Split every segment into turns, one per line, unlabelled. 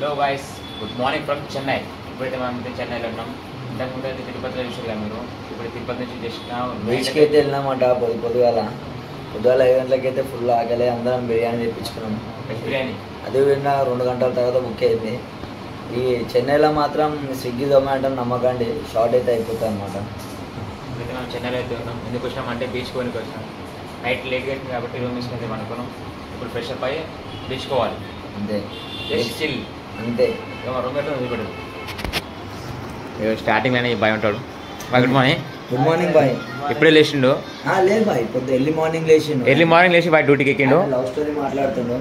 Hello guys, good morning from Chennai. ఇప్పుడైతే మనం చెన్నైలో ఉన్నాం. ఇంతకుముందు అయితే తిరుపతిలో చూసారు మీరు. ఇప్పుడు తిరుపతి నుంచి జస్ట్
బీచ్కి అయితే వెళ్ళినామట. పొద్దుగాల 7 గంటలకైతే ఫుల్ ఆకలి. అందరం బిర్యానీ తెప్పించుకున్నాం.
బిర్యానీ
అది విన్నా 2 గంటల తర్వాత బుక్ అయింది. ఈ చెన్నైలో మాత్రం స్విగ్గీ జొమాటో నమ్మకండి, షార్ట్ అయితే అయిపోతుంది అనమాట.
ఇప్పుడైతే మనం చెన్నైలో అయితే ఉన్నాం. ఎందుకు వచ్చినాం అంటే బీచ్ కోనికి వచ్చినాం. నైట్ లేట్ అవుతుంది కాబట్టి రూమ్ తీసుకుంటే అనుకున్నాం. ఇప్పుడు ఫ్రెష్ అప్ అయ్యి బీచ్ కోవాలి
అంతే,
జస్ట్ చిల్
అంతే.
రూమ్ అయితే వదిలిపెట్టదు. స్టార్టింగ్ అని బాయ్ ఉంటాడు. Good morning.
Good morning boy.
ఇప్పుడే లేచిండు.
లేదు బాయ్, పొద్దు ఎర్లీ మార్నింగ్ లేచిండు.
ఎర్లీ మార్నింగ్ లేచి బాయ్ డ్యూటీకి ఎక్కిండు.
లవ్ స్టోరీ మాట్లాడుతుండు.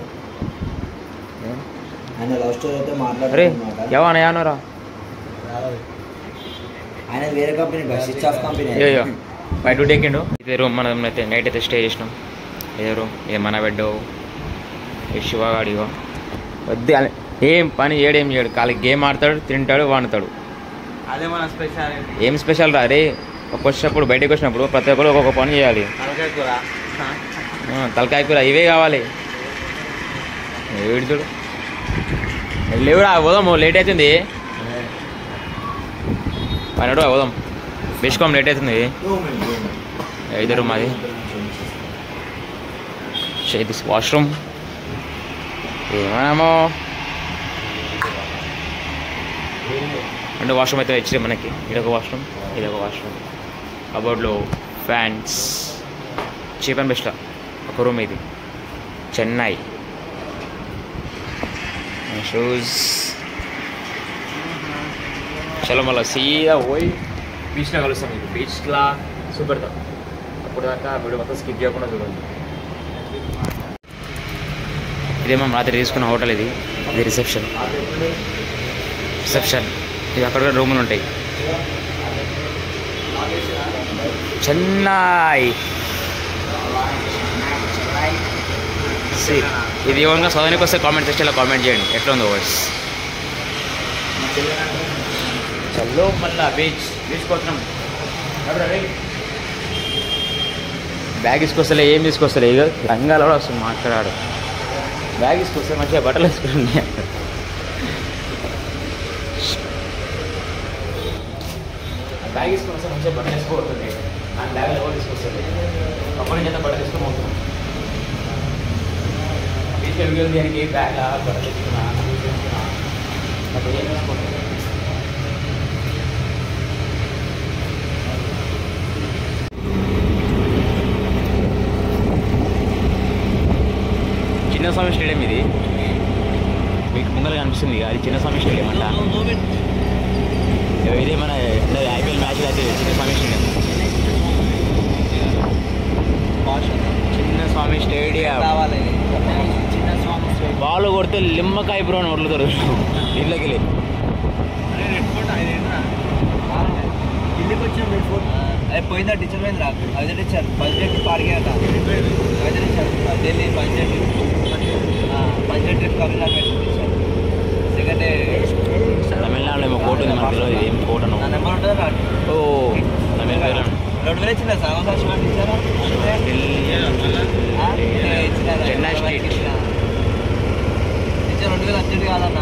ఆయన లవ్ స్టోరీ అయితే
అరే
మాట్లాడుతున్నమాట.
ఎవరా
ఆయన వేరే కంపెనీ, స్విచ్ ఆఫ్ కంపెనీ.
అయ్యో బయట డ్యూటీ ఎక్కిండు. ఇదే రూమ్ మనం అయితే నైట్ అయితే స్టే చేసినాం. ఇదే రూమ్. ఏ మన బెడ్ ఏ శివగాడిగో వద్దు. ఏం పని చేయడం చేయడు, ఖాళీ గేమ్ ఆడతాడు, తింటాడు, వాడుతాడు.
అదే మన స్పెషల్.
ఏం స్పెషల్ రా? అరే వచ్చినప్పుడు బయటకు వచ్చినప్పుడు ప్రతి ఒక్కరు ఒక్కొక్క పని చేయాలి. తలకాయ కూర ఇవే కావాలి. చూడు లేవురా, పోదాము, లేట్ అవుతుంది. పన్నెండు పోదాం, బేసుకోం, లేట్ అవుతుంది. ఇదే రూమ్ అది. దిస్ వాష్రూమ్ ఏమో అంటే వాష్రూమ్ అయితే ఇచ్చి మనకి. ఇదొక వాష్రూమ్, ఇదొక వాష్రూమ్. కబోర్డ్లో ఫ్యాన్స్. చీప్ అండ్ బెస్ట్ ఒక రూమ్ ఇది. చెన్నై. షూస్. చలో మళ్ళీ సీదా పోయి బీచ్లో కలుస్తాం. మీకు బీచ్లా సూపర్. అప్పుడు దాకా వీడియో మొత్తం స్కిప్ చేయకుండా చూడండి. ఇదే మనం రాత్రి తీసుకున్న హోటల్. ఇది రిసెప్షన్. ఇది అక్కడ కూడా రూములు ఉంటాయి. చెన్నై. ఇది ఏమన్నా చదవడానికి వస్తే కామెంట్ సెక్షన్లో కామెంట్ చేయండి ఎట్లా ఉందో వర్డ్స్. చల్లో మళ్ళా బీచ్ కోసం బ్యాగ్ తీసుకొస్తలే, ఏం తీసుకొస్తలే. ఇక లంగాలు కూడా వస్తుంది మాట్లాడాడు. బ్యాగ్ తీసుకొస్తే మంచిగా బట్టలు వేసుకుంటున్నాయి. బ్యాగ్ తీసుకొని వస్తే మంచిగా బట్టలు వేసుకోబడుతుంది. ఆ బ్యాగ్ ఎవరు తీసుకొస్తుంది? అప్పటి నుంచి అయితే బట్టలు వేసుకొని పోతున్నాం. బీచ్కి దానికి బ్యాగ్ బట్టలు తీసుకున్నా అప్పుడు ఏం వేసుకోండి. చిన్నస్వామి స్టేడియం ఇది. మీకు ముందర కనిపిస్తుంది. అది చిన్నస్వామి స్టేడియం అంట. ఇదే మన ఐపీఎల్ మ్యాచ్లు అయితే Chinnaswamy stadium. Chinnaswamy stadium. Ball కొడితే లిమ్మకాయ బ్రో అని వదులుతారు ఇళ్ళకి వెళ్ళి.
అదే పోయిందా టీచర్ పోయింది రా. అదే టీచర్ బడ్జెట్ పాడిగేట. అదే teacher Delhi budget trip Tamil Nadu పెట్టించారు. సెకండ్
తమిళనాడులో ఏమో కోర్టు ఉంది, మనకు తెలియదు ఏం కోర్టు అను.
నెంబర్ ఉంటుంది రా.
ఓ తమిళనాడు
2000 ఇచ్చిన సాగం ఇచ్చారా.
చెన్నై స్టేట్.
టీచర్ 2000 అర్జెంట్ కాదన్న.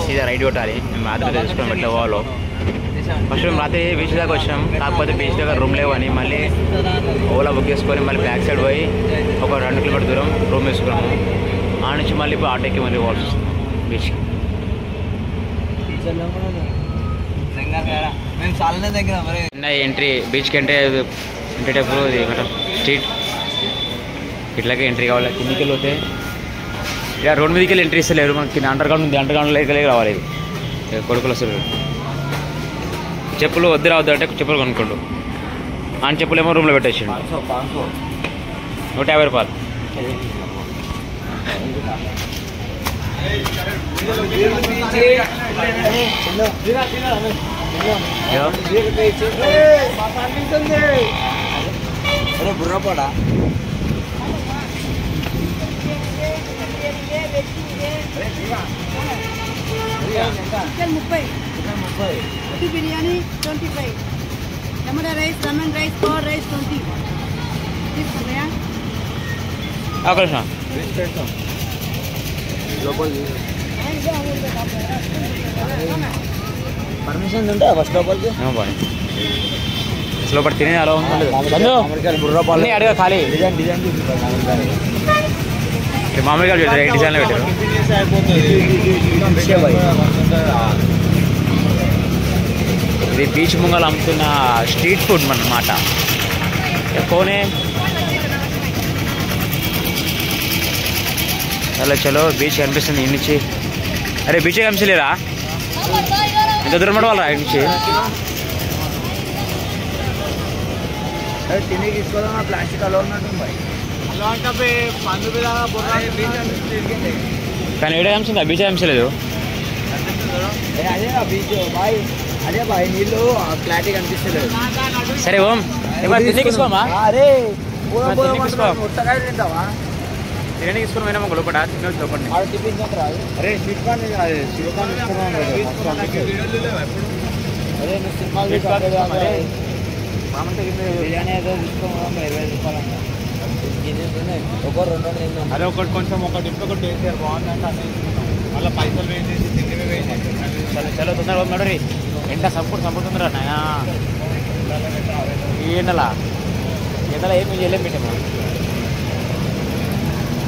సీదా రైట్ కొట్టాలి. మేము రాత్రి తెలుసుకుని బట్ల పోవాలో. ఫస్ట్ మేము రాత్రి బీచ్ దాకా వచ్చినాం. కాకపోతే బీచ్ దగ్గర రూమ్ లేవని మళ్ళీ ఓలా బుక్ చేసుకొని మళ్ళీ బ్యాక్ సైడ్ పోయి ఒక 2 కిలోమీటర్ దూరం రూమ్ వేసుకున్నాము. ఆ నుంచి మళ్ళీ ఇప్పుడు ఆటోకి మళ్ళీ పోవాల్సి వస్తుంది బీచ్కి.
మేము చాలానే దగ్గర మరి
ఎంట్రీ బీచ్కి అంటే ఎంట్రీటప్పుడు ఇది స్ట్రీట్ ఇట్లాగే ఎంట్రీ కావాలి. కిందికి వెళ్ళితే ఇక రోడ్ మీదకి వెళ్ళి ఎంట్రీ ఇస్తలేరు. మనకి అండర్ గ్రౌండ్ ఉంది, అండర్ గ్రౌండ్లోకి రావాలి. ఇది కొడుకులు వస్తారు. చెప్పులు వద్దు రావద్దు అంటే చెప్పులు కొనుక్కోండు. ఆయన చెప్పులు ఏమో రూమ్లో పెట్టేసిండు. 150 రూపాయలు.
బుర్రపాడా
చికెన్ 30 బిర్యానీ 25 టమాటా rice lemon rice curd rice 20 తీసుకున్నాయా
ఒక నిమిషం.
లోపల పర్మిషన్ ఉంటే ఫస్ట్ లోపలికి
లోపల తినేది అలా ఉంటుంది అడిగా ఖాళీ మామిడికాయలు పెట్టారు డిజైన్లో పెట్టారు. ఇది బీచ్ ముంగల్ అమ్ముతున్న స్ట్రీట్ ఫుడ్ అన్నమాట. ఎక్కువనే చలో చలో బీచ్ కనిపిస్తుంది ఇటు నుంచి. అరే బీచ్ కనిపించలేరా? ఎంత దూరం పడవాలరా ఇటు నుంచి?
తిని తీసుకోదా ప్లాస్టిక్ అలా ఉన్నట్టు
కానీ ఏడే కనిపిస్తుంది, ఆ బీచ్ కనిపించలేదు.
అదే ఆ బీచ్ బాయ్, అదే బాయ్ నీళ్ళు క్లారిటీ కనిపిస్తలేదు.
సరే ఓం తీసుకోమా
అరే
ఉత్తకాయ తింటావా? తినడానికి తీసుకుని పోయినా లోపల తినవచ్చు లోపల.
టిఫిన్ అరే స్వీట్ కార్న్ అదే స్వీట్ కార్న్ ఇస్తున్నాను. అదే నువ్వు సినిమా బిర్యానీ ఏదో తీసుకోవడం 20 రూపాయలు అన్న. ఒక 2 తిన్నాం.
అదే ఒకటి కొంచెం ఒకటి వేసారు బాగుందంటే అన్నీ మళ్ళీ పైసలు వేసేసి తిండి వేసేసి
చలో చలో తొందరగా ఉన్నాడు రీ. ఎండ సంపుతుందిరా నాయనా. ఈ ఎండలా ఏం చేయలేం పెట్టాము.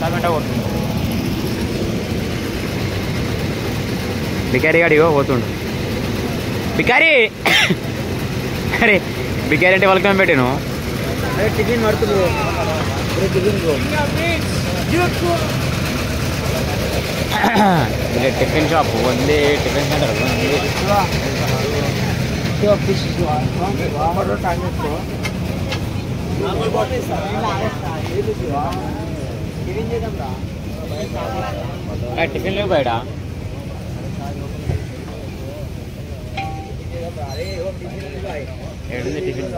టమాటా కొట్టు బికారీ గాడిగో పోతుండు. బికారీ అరే బికారీ అంటే వాళ్ళకి మేము పెట్టాను.
అరే టిఫిన్ పడుతుంది టిఫిన్
టిఫిన్ షాప్ ఉంది, టిఫిన్ సెంటర్ టిఫిన్ లేవు బయట. ఏడుంది టిఫిన్?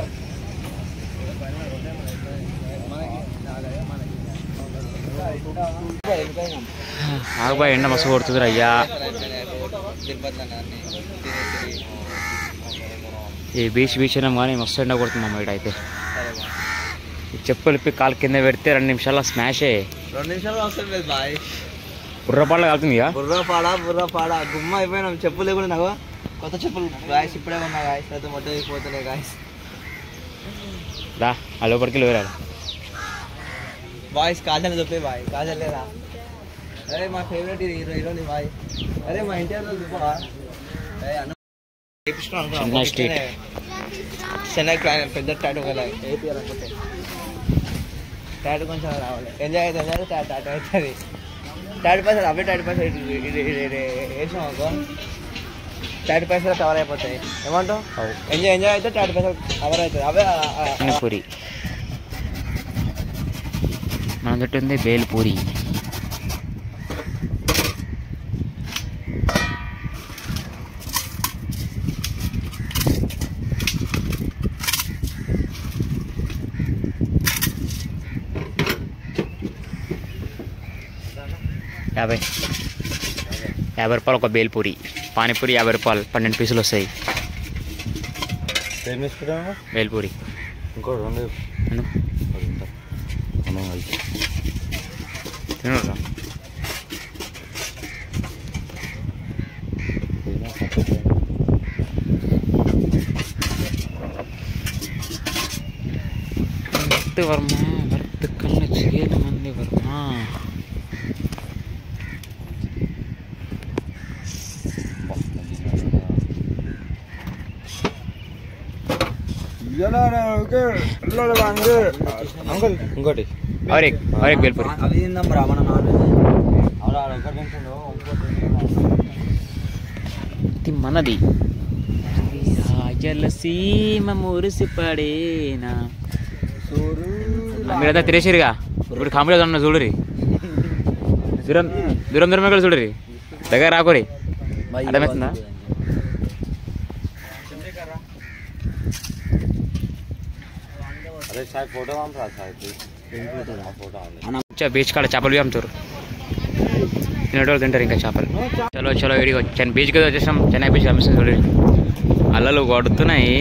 ఆగుబాయ్ ఎండ మస్తు కొడుతుంది అయ్యా. ఈ బీచ్ అయినాం కానీ మస్తు ఎండ కొడుతుంది అమ్మ ఇక్కడ అయితే. చెప్పులు ఇప్పి కాలు కింద పెడితే 2 నిమిషాల్లో స్మాష్.
2 నిమిషాలు అవసరం లేదు బాయ్.
బుర్రపాడలో కాలుతుంది ఇక.
బుర్రపాడ గుమ్మ అయిపోయినాం. చెప్పులు లేకుండా నాకు కొత్త చెప్పులు గాయస్ ఇప్పుడే ఉన్నా గాయస్. అయితే మొట్ట అయిపోతున్నాయి గాయస్.
రా ఆ లోపలికి వెళ్ళి
బాయ్స్ కాజల్ చెప్పే బాయ్. కాజల్ లేదా? అరే మా ఫేవరెట్ హీరోని బాయ్. అరే మా ఇంటి చూపా చెన్నై పెద్ద టాటూ కదా వేపియాలనుకుంటే టాటూ కొంచెం రావాలి. ఎంజాయ్ అయితే టాటూ అవుతుంది. టాటూ పైసలు అవే టాటూ పైసలు వేసాం అనుకో టాటూ పైసలు కవర్ అయిపోతాయి. ఏమంటావు? ఎంజాయ్ అయితే టాటూ పైసలు కవర్ అవుతుంది. అవే
పూరి మన చుట్టుంది బేల్పూరి. యాభై రూపాయలు ఒక బేల్పూరి. పానీపూరి 50 రూపాయలు, 12 పీసులు వస్తాయి. బేల్పూరి
ఇంకో 2
తినరా? వర్మ వర్త్ కళ్ళ చేయల మంది వర్మ.
ఇంకోటి
బేల్పూరి
అవి తిందాం రా మన
మనది జలసీమ మురిసిపడేనా. మీరంతా తినేసిరుగా. ఇప్పుడు కామెడీ ఉన్నా చూడరి. దూరం కూడా చూడరి, దగ్గర రాకూరి. అర్థమవుతుందా? బీచ్ కాడ చేపలు అమ్ముతారు. తినేటోళ్ళు తింటారు ఇంకా చేపలు. చలో చలో ఇడికి బీచ్ కదా వచ్చేసాం. చెన్నై బీచ్ కనిపిస్తుంది చూడండి. అలలు కొడుతున్నాయి,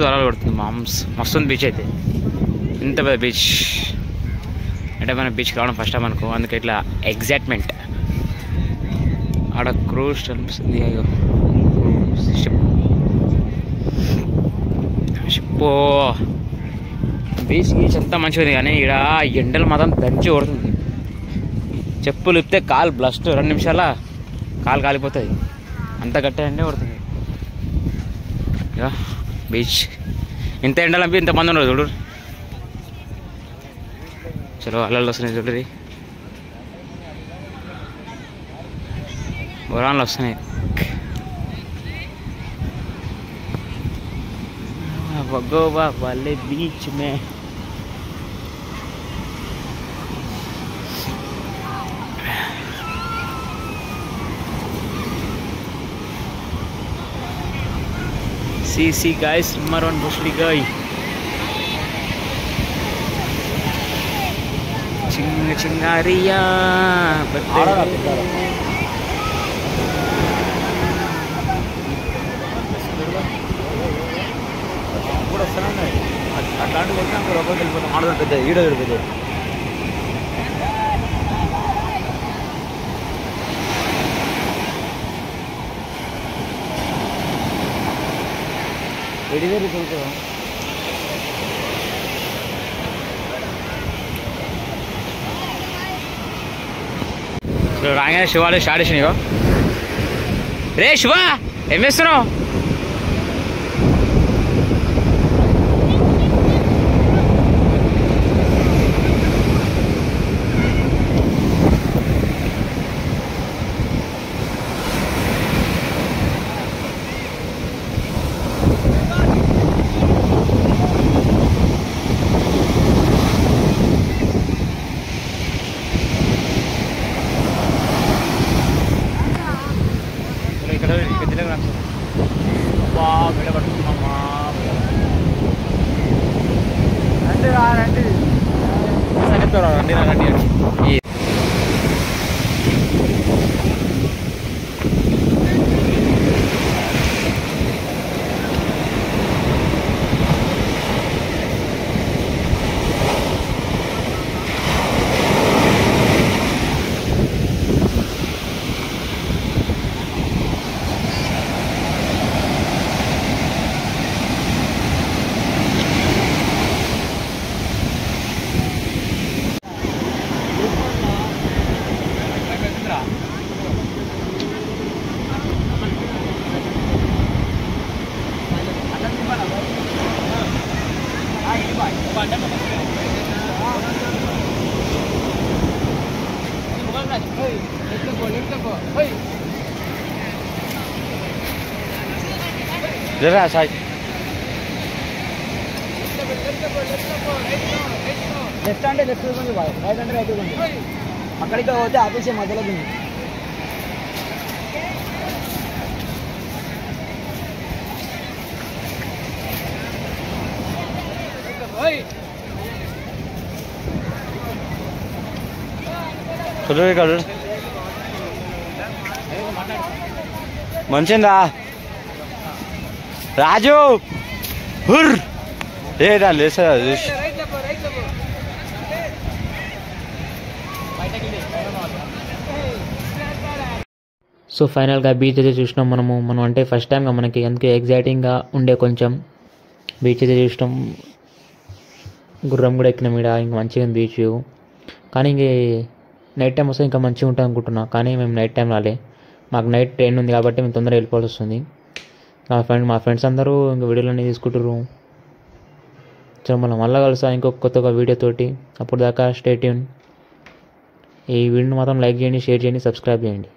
అలలు కొడుతుంది. మస్తుంది బీచ్ అయితే. ఇంత పెద్ద బీచ్ అంటే మన బీచ్కి రావడం ఫస్ట్ టైం అనుకో, అందుకే ఇట్లా ఎగ్జైట్మెంట్. ఆడ క్రూజ్ కనిపిస్తుంది. అయ్యో షిప్ బీచ్ గీచ్ అంతా మంచిగా ఉంది, కానీ ఇక్కడ ఎండలు మాత్రం దంచి కొడుతుంది. చెప్పులు ఇప్పితే కాలు బ్లస్ట్ 2 నిమిషాల కాలు కాలిపోతుంది, అంత గట్టిగా ఎండే కొడుతుంది. ఇక బీచ్ ఇంత ఎండలంపి ఇంతమంది ఉన్నారు చూడు. చలో అల్లలు వస్తున్నాయి చూడరి, బొరాన్లు వస్తున్నాయి. गोवा वाले बीच में सी गाइस मरवन भोसड़ी गई चिंग चिंगारिया అట్లాంటివి వచ్చినా లోపలికి వెళ్ళిపోతాం. ఆడదాం పెద్ద ఈడ పెద్ద ఎడివేరు చూద్దాం. రాగానే శివాడు స్టార్ట్ చేసినాయి. రే శివ ఏం చేస్తున్నావు? జరా సాయి లెఫ్ట్ అంటే లెఫ్ట్ కొంచెం రైట్ అంటే రైట్ కొంచెం అక్కడికి పోతే ఆపేసే మధ్యలో ఉంది. చూడు మంచిదా రాజు హుర్ ఏదా లేసా
సో ఫైనల్గా బీచ్ అయితే చూసినాం మనం అంటే ఫస్ట్ టైంగా మనకి అందుకే ఎగ్జైటింగ్గా ఉండే కొంచెం బీచ్ అయితే చూసినాం. గుర్రం కూడా ఎక్కినాం ఇక్కడ, ఇంకా మంచిగా బీచ్. కానీ ఇంక నైట్ టైం వస్తే ఇంకా మంచిగా ఉంటుంది అనుకుంటున్నా, కానీ మేము నైట్ టైం రాలే, మాకు నైట్ ట్రైన్ ఉంది కాబట్టి మేము తొందరగా వెళ్ళిపోవాల్సి వస్తుంది. మా ఫ్రెండ్స్ అందరూ ఇంకా వీడియోలన్నీ తీసుకుంటారు. సో మనం మళ్ళీ కలుస్తా ఇంకొక కొత్త వీడియోతోటి. అప్పుడు దాకా స్టే ట్యూన్. ఈ వీడియోని మాత్రం లైక్ చేయండి, షేర్ చేయండి, సబ్స్క్రైబ్ చేయండి.